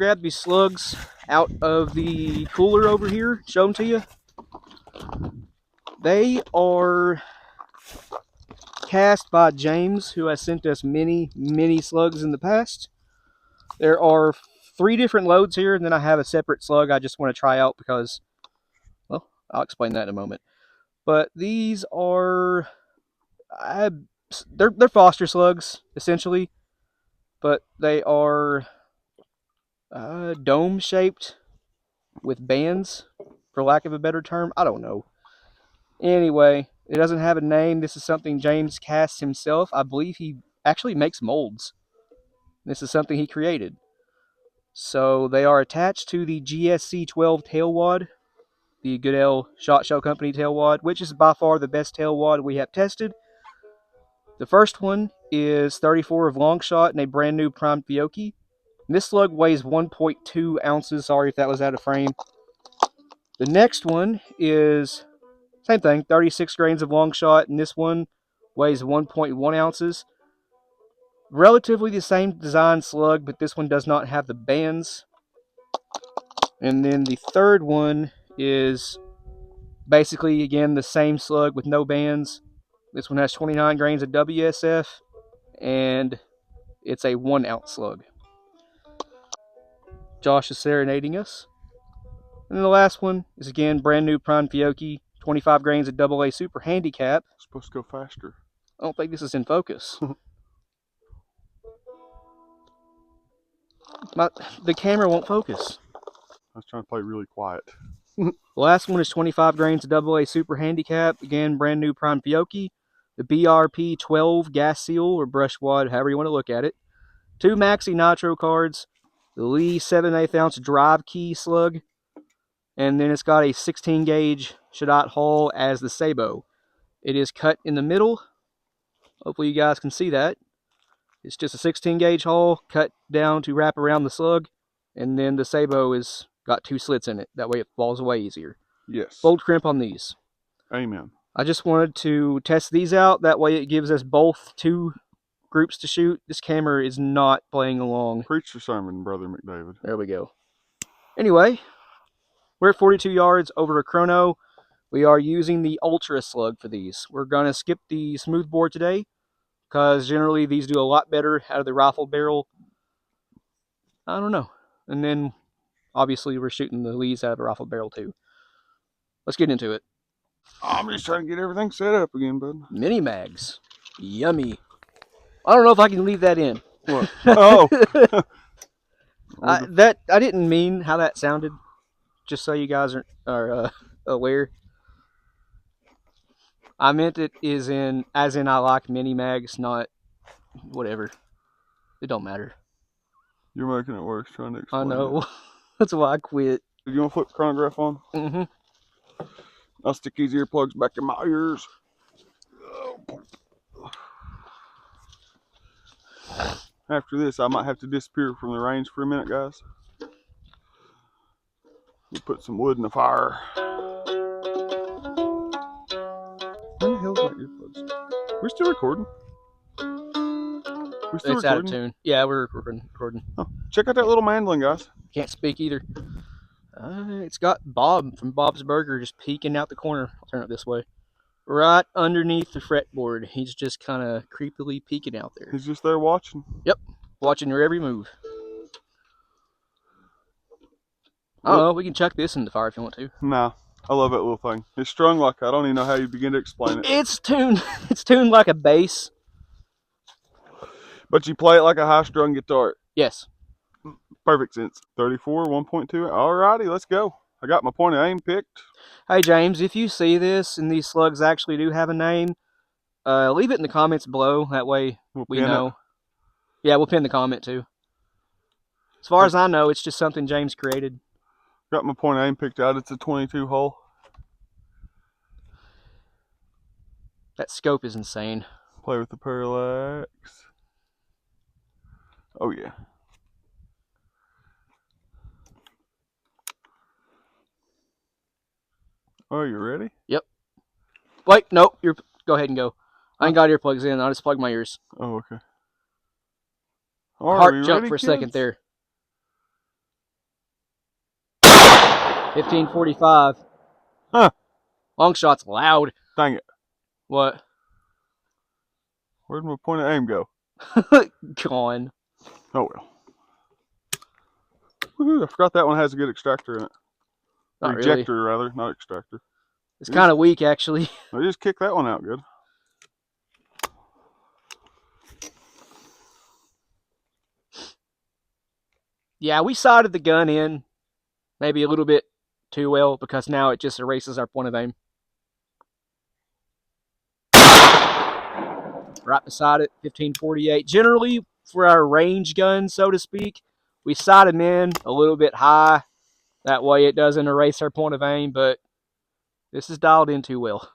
grab these slugs out of the cooler over here, show them to you. They are cast by James, who has sent us many slugs in the past. There are 3 different loads here, and then I have a separate slug I just want to try out because, well, I'll explain that in a moment. But these are, they're foster slugs, essentially, but they are dome-shaped with bands, for lack of a better term. I don't know. Anyway, it doesn't have a name. This is something James casts himself. I believe he actually makes molds. This is something he created. So they are attached to the GSC-12 tail wad, the Goodell Shot Shell Company tail wad, which is by far the best tail wad we have tested. The first one is 34 of long shot and a brand new primed Fiocchi. This slug weighs 1.2 ounces. Sorry if that was out of frame. The next one is, same thing, 36 grains of long shot, and this one weighs 1.1 ounces. Relatively the same design slug, but this one does not have the bands. And then the third one is basically, again, the same slug with no bands. This one has 29 grains of WSF, and it's a 1 ounce slug. Josh is serenading us. And then the last one is, again, brand new prime Fiocchi, 25 grains of AA Super Handicap. It's supposed to go faster. I don't think this is in focus. The camera won't focus. I was trying to play really quiet. The last one is 25 grains of AA Super Handicap. Again, brand new prime Fiocchi. The BRP-12 gas seal or brush wad, however you want to look at it. 2 Maxi Nitro cards. The Lee 7/8 ounce drive key slug. And then it's got a 16 gauge Shadot hull as the Sabo. It is cut in the middle. Hopefully you guys can see that. It's just a 16 gauge hull cut down to wrap around the slug. And then the Sabo is got 2 slits in it. That way it falls away easier. Yes. Fold crimp on these. Amen. I just wanted to test these out. That way it gives us both 2 groups to shoot. This camera is not playing along. Preach the sermon, Brother McDavid. There we go. Anyway, we're at 42 yards over a chrono. We are using the Ultra slug for these. We're going to skip the smoothbore today because generally these do a lot better out of the rifle barrel. I don't know. And then obviously we're shooting the Lees out of the rifle barrel too. Let's get into it. I'm just trying to get everything set up again, bud. Mini mags. Yummy. I don't know if I can leave that in. What? Oh. I didn't mean how that sounded. Just so you guys are aware. I meant it as in I like mini mags, not whatever. It don't matter. You're making it worse trying to explain. I know. That's why I quit. You want to flip the chronograph on? Mm-hmm. I'll stick these earplugs back in my ears. After this, I might have to disappear from the range for a minute, guys. We'll put some wood in the fire. Where the hell's my earplugs? We're still recording. We're still It's out of tune. Yeah, we're recording. Oh, check out that little mandolin, guys. Can't speak either. It's got Bob from Bob's Burger just peeking out the corner. I'll turn it this way. Right underneath the fretboard. He's just kind of creepily peeking out there. He's just there watching. Yep. Watching your every move. I don't know. We can chuck this in the fire if you want to. Nah. I love that little thing. It's strung like I don't even know how you begin to explain it. It's tuned like a bass. But you play it like a high-strung guitar. Yes. Perfect sense. 34, 1.2. Alrighty, let's go. I got my point of aim picked. Hey, James, if you see this and these slugs actually do have a name, leave it in the comments below. That way we know. Yeah, we'll pin the comment too. As far as I know, it's just something James created. Got my point of aim picked out. It's a 22 hole. That scope is insane. Play with the parallax. Oh, yeah. Oh, you ready? Yep. Wait, nope. Go ahead and go. I ain't got earplugs in. I'll just plug my ears. Oh, okay. Heart jumped for a second there. 1545. Huh. Long shot's loud. Dang it. What? Where'd my point of aim go? Gone. Oh well. Woohoo, I forgot that one has a good extractor in it. Not Rejector, really. rather, not extractor. It's kind of weak, actually. I just kicked that one out good. Yeah, we sighted the gun in maybe a little bit too well because now it just erases our point of aim. Right beside it, 1548. Generally, for our range gun, so to speak, we sight them in a little bit high. That way it doesn't erase our point of aim, but this is dialed in too well.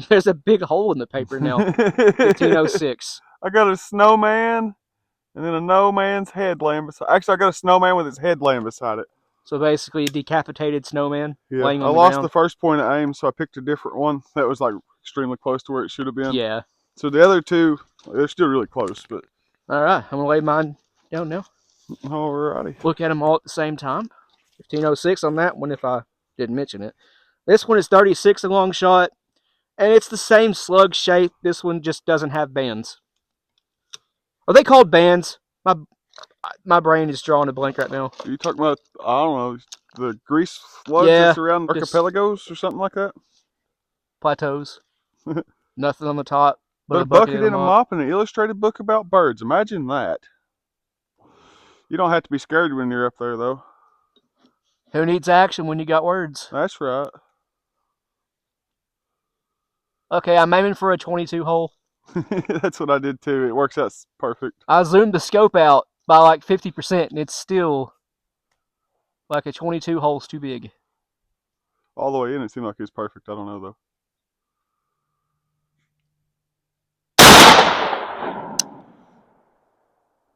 There's a big hole in the paper now. 1506. I got a snowman and then a no man's head laying beside. Actually, I got a snowman with his head laying beside it. So basically, a decapitated snowman laying I on the lost ground. the first point of aim, so I picked a different one that was like extremely close to where it should have been. Yeah. So the other two, they're still really close, but. All right, I'm gonna lay mine down now. Alrighty. Look at them all at the same time. 1506 on that one, if I didn't mention it. This one is 36 a long shot, and it's the same slug shape. This one just doesn't have bands. Are they called bands? My brain is drawing a blank right now. Are you talking about, I don't know, the grease slugs that's around archipelagos or something like that? Plateaus. Nothing on the top but a bucket and a mop and an illustrated book about birds. Imagine that. You don't have to be scared when you're up there, though. Who needs action when you got words? That's right. Okay, I'm aiming for a 22 hole. That's what I did too. It works out perfect. I zoomed the scope out by like 50%, and it's still like a 22 hole's too big. All the way in, it seemed like it was perfect. I don't know, though.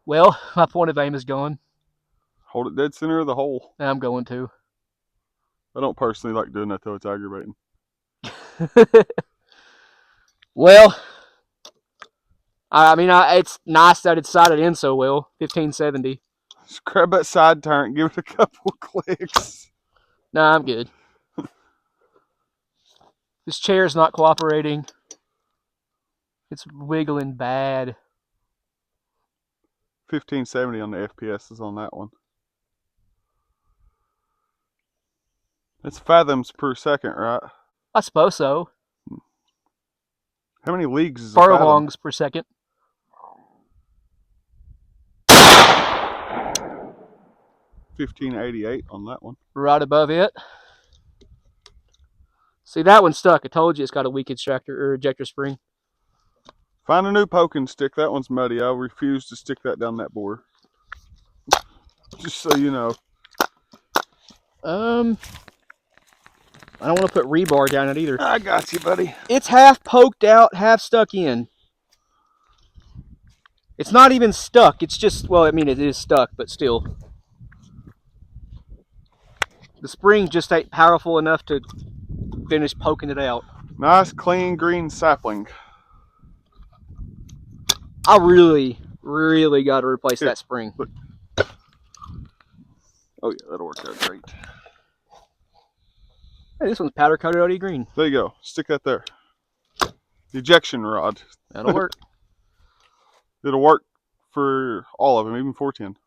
Well, my point of aim is gone. Hold it dead center of the hole. I'm going to. I don't personally like doing that, though. It's aggravating. Well, I mean, it's nice that it's sighted in so well. 1570. Just grab that side turn, give it a couple clicks. Nah, I'm good. This chair's not cooperating. It's wiggling bad. 1570 on the FPS is on that one. It's fathoms per second, right? I suppose so. How many leagues is a fathom? Furlongs per second. 1588 on that one. Right above it. See, that one's stuck. I told you it's got a weak extractor or ejector spring. Find a new poking stick. That one's muddy. I refuse to stick that down that bore. Just so you know. I don't want to put rebar down it either. I got you, buddy. It's half poked out, half stuck in. It's not even stuck. It's just, well, I mean, it is stuck, but still. The spring just ain't powerful enough to finish poking it out. Nice, clean, green sapling. I really, really got to replace that spring. Look. Oh, yeah, that'll work out great. Hey, this one's powder coated OD green. There you go. Stick that there. The ejection rod. That'll work. It'll work for all of them, even 410.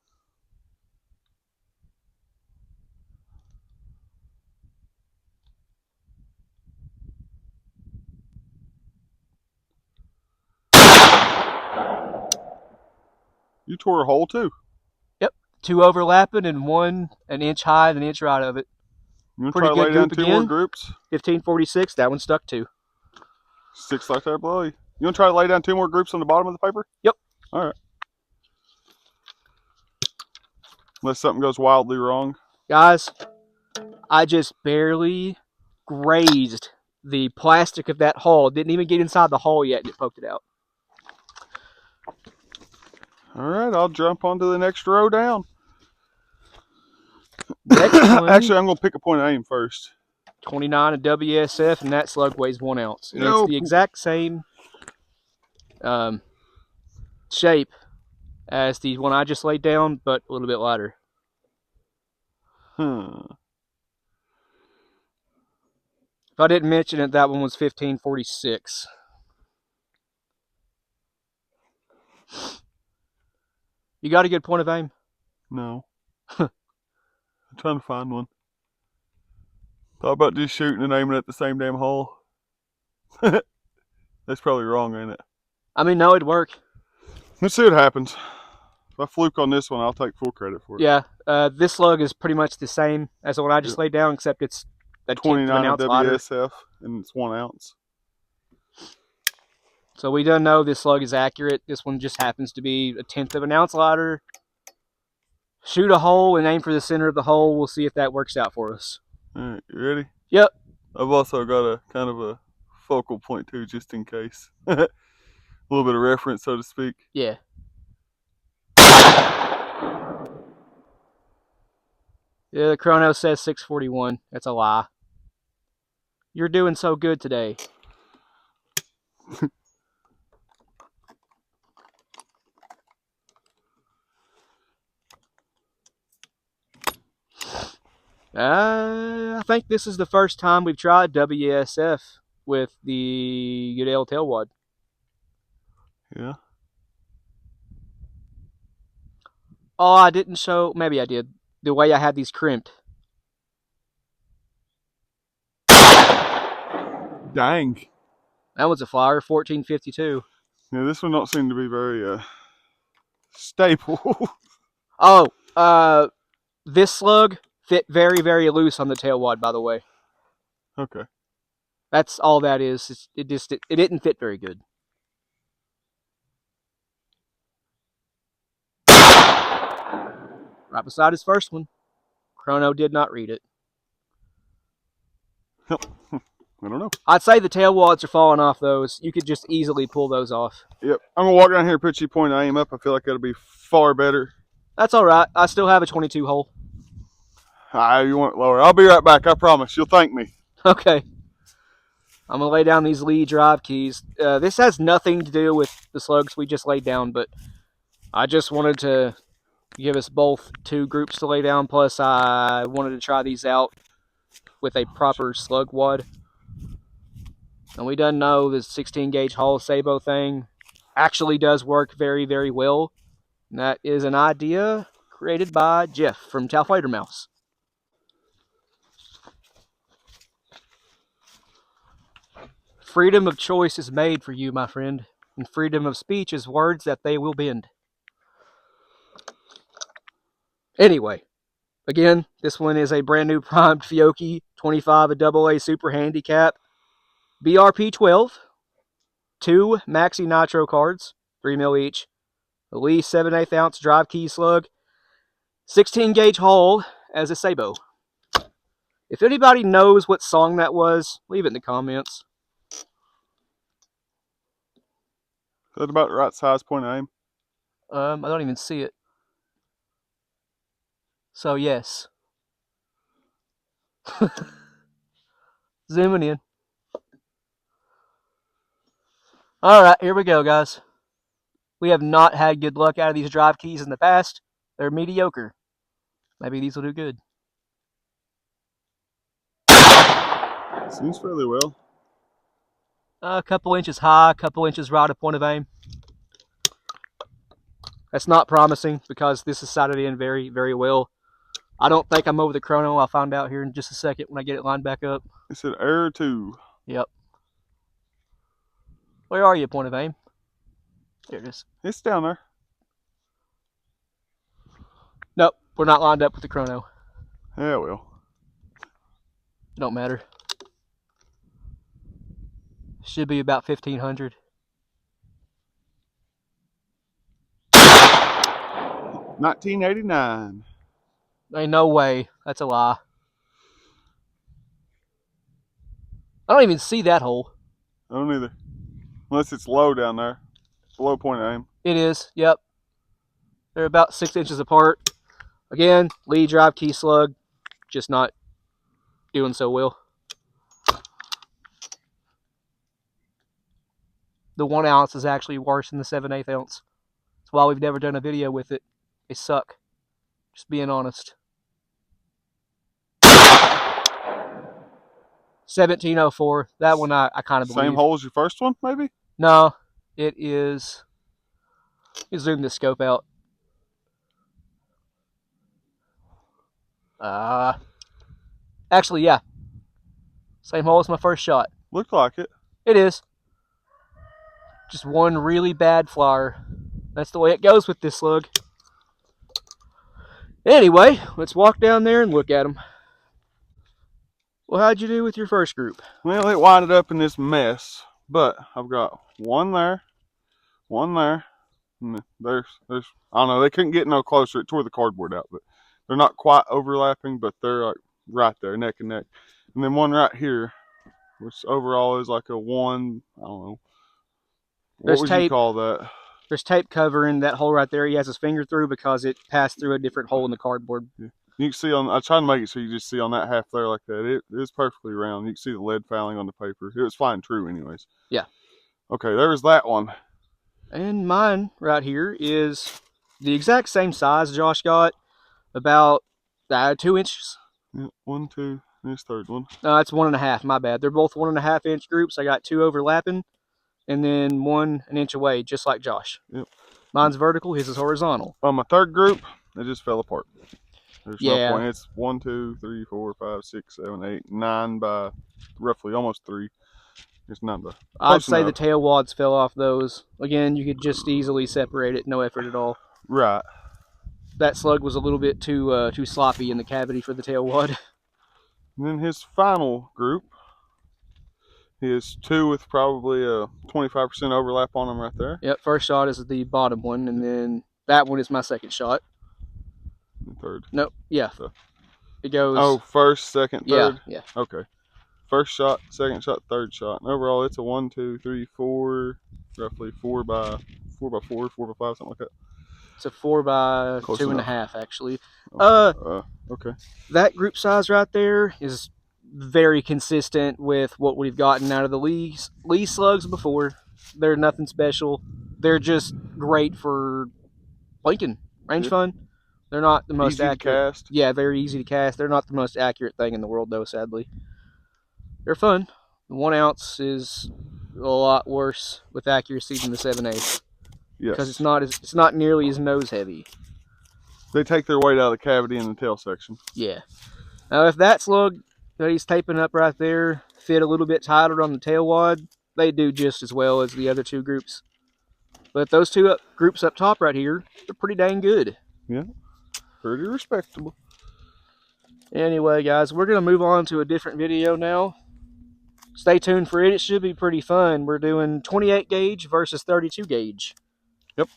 You tore a hole too. Yep. 2 overlapping and 1 an inch high and an inch right of it. You want to try to lay down 2 more groups? 1546. That one stuck too. 6 right there below you. You want to try to lay down 2 more groups on the bottom of the paper? Yep. All right. Unless something goes wildly wrong. Guys, I just barely grazed the plastic of that hull. Didn't even get inside the hull yet and it poked it out. All right, I'll jump onto the next row down. Next one. Actually, I'm going to pick a point of aim first. 29 of WSF, and that slug weighs 1 ounce. And it's the exact same shape as the one I just laid down, but a little bit lighter. Huh. If I didn't mention it, that one was 1546. You got a good point of aim? No. I'm trying to find one. Thought about just shooting and aiming at the same damn hole. That's probably wrong, ain't it? I mean, no, it'd work. Let's see what happens. If I fluke on this one, I'll take full credit for it. Yeah, this slug is pretty much the same as the one I just laid down, except it's a 29 ounce lighter. WSF, and it's 1 ounce. So we don't know this slug is accurate. This one just happens to be a 1/10 of an ounce lighter. Shoot a hole and aim for the center of the hole. We'll see if that works out for us. All right, you ready? Yep. I've also got a kind of a focal point too, just in case. A little bit of reference, so to speak. Yeah. Yeah, the chrono says 641. That's a lie. You're doing so good today. I think this is the first time we've tried WSF with the Goodale tail wad. Yeah. Oh, I didn't show. Maybe I did. The way I had these crimped. Dang. That was a flyer, 1452. Yeah, this one don't seem to be very stable. Oh, this slug fit very, very loose on the tail wad, by the way. Okay. That's all that is. It didn't fit very good. Right beside his first one. Chrono did not read it. I don't know. I'd say the tail wads are falling off those. You could just easily pull those off. Yep. I'm going to walk down here and put you point of aim up. I feel like that'll be far better. That's all right. I still have a 22 hole. You want it lower. I'll be right back. I promise. You'll thank me. Okay. I'm going to lay down these Lee drive keys. This has nothing to do with the slugs we just laid down, but I just wanted to give us both 2 groups to lay down, plus I wanted to try these out with a proper slug wad. And we done know the 16 gauge Hall Sabo thing actually does work very, very well. And that is an idea created by Jeff from Chow Fighter Mouse. Freedom of choice is made for you, my friend. And freedom of speech is words that they will bend. Anyway, again, this one is a brand new primed Fiocchi 25, a AA Super Handicap. BRP-12. 2 Maxi Nitro cards, 3 mil each. A Lee 7/8 ounce drive key slug. 16 gauge hole as a Sabo. If anybody knows what song that was, leave it in the comments. Is that about the right size point of aim? I don't even see it. So yes. Zooming in. Alright, here we go, guys. We have not had good luck out of these drive keys in the past. They're mediocre. Maybe these will do good. Seems fairly well. A couple inches high, a couple inches right of point of aim. That's not promising because this is sighted in very, very well. I don't think I'm over the chrono. I'll find out here in just a second when I get it lined back up. It said error 2. Yep. Where are you, point of aim? There it is. It's down there. Nope, we're not lined up with the chrono. Yeah, well. Don't matter. Should be about 1500. 1989. Ain't no way. That's a lie. I don't even see that hole. I don't either. Unless it's low down there. Below point of aim. It is, yep. They're about 6 inches apart. Again, Lee drive key slug. just not doing so well. The 1 ounce is actually worse than the 7/8 ounce. That's why we've never done a video with it. They suck. Just being honest. 1704. That one I kind of believe. Same hole as your first one, maybe? No, it is. You zoom the scope out. Actually, yeah. Same hole as my first shot. Looked like it. It is. Just one really bad flower. That's the way it goes with this slug. Anyway, let's walk down there and look at them. Well, how'd you do with your first group? Well, it winded up in this mess, but I've got one there, and there's, I don't know, they couldn't get no closer. It tore the cardboard out, but they're not quite overlapping, but they're like right there, neck and neck. And then one right here, which overall is like a 1, I don't know. What would you call that? There's tape covering that hole right there. He has his finger through because it passed through a different hole in the cardboard. Yeah. You can see on, I tried to make it so you just see on that half there like that. It is perfectly round. You can see the lead fouling on the paper. It was fine true anyways. Yeah. Okay, there was that one. And mine right here is the exact same size Josh got, about 2 inches. Yeah, 1, 2, this third one. No, it's 1.5, my bad. They're both 1.5 inch groups. I got 2 overlapping, and then 1 an inch away, just like Josh. Yep. Mine's vertical, his is horizontal. On my third group, it just fell apart. There's Yeah. no point. It's 1, 2, 3, 4, 5, 6, 7, 8, 9 by roughly almost 3. It's 9 by. I'd say the tail wads fell off those. Again, you could just easily separate it, no effort at all. Right. That slug was a little bit too sloppy in the cavity for the tail wad. And then his final group is 2 with probably a 25% overlap on them right there. Yep, first shot is the bottom one, and then that one is my second shot. Third. Nope, yeah. So. It goes... Oh, first, second, third? Yeah. Okay. First shot, second shot, third shot. And overall, it's a 1, 2, 3, 4, roughly 4 by 4, 4 by 5, something like that. It's a 4 by Close 2.5, enough. actually. Okay. That group size right there is very consistent with what we've gotten out of the Lee slugs before. They're nothing special. They're just great for blinking, range fun. They're not the most accurate. Cast. Yeah, very easy to cast. They're not the most accurate thing in the world, though, sadly. They're fun. The 1 ounce is a lot worse with accuracy than the 7/8. Yes. Because it's not nearly as nose heavy. They take their weight out of the cavity in the tail section. Yeah. Now, if that slug that he's taping up right there fit a little bit tighter on the tail wad, they do just as well as the other 2 groups. But those 2 groups up top right here, they're pretty dang good. Yeah. Pretty respectable. Anyway, guys, we're going to move on to a different video now. Stay tuned for it. It should be pretty fun. We're doing 28 gauge versus 32 gauge. Yep.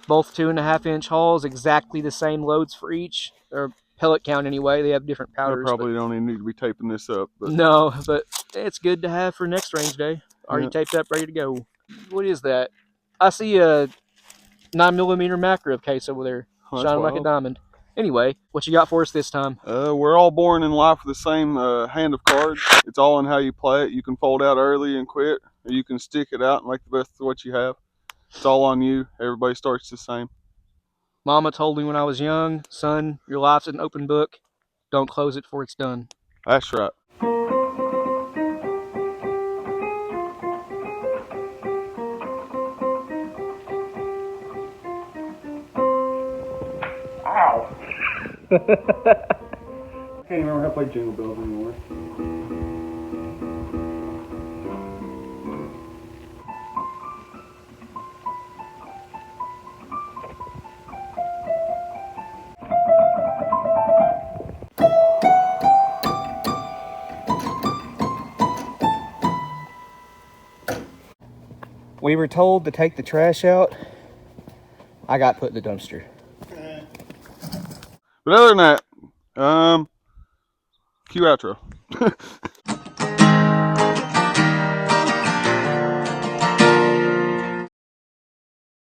Both 2.5 inch hauls, exactly the same loads for each. Or pellet count anyway. They have different powders. I probably don't even need to be taping this up. But. No, but it's good to have for next range day. Already taped up, ready to go. What is that? I see a 9mm macro case over there. Oh, shining like a diamond. Anyway, what you got for us this time? We're all born in life with the same hand of cards. It's all in how you play it. You can fold out early and quit, or you can stick it out and make the best of what you have. It's all on you. Everybody starts the same. Mama told me when I was young, son, your life's an open book. Don't close it before it's done. That's right. Ow! I can't even remember how to play Jingle Bells anymore. We were told to take the trash out. I got put in the dumpster. But other than that, cue outro.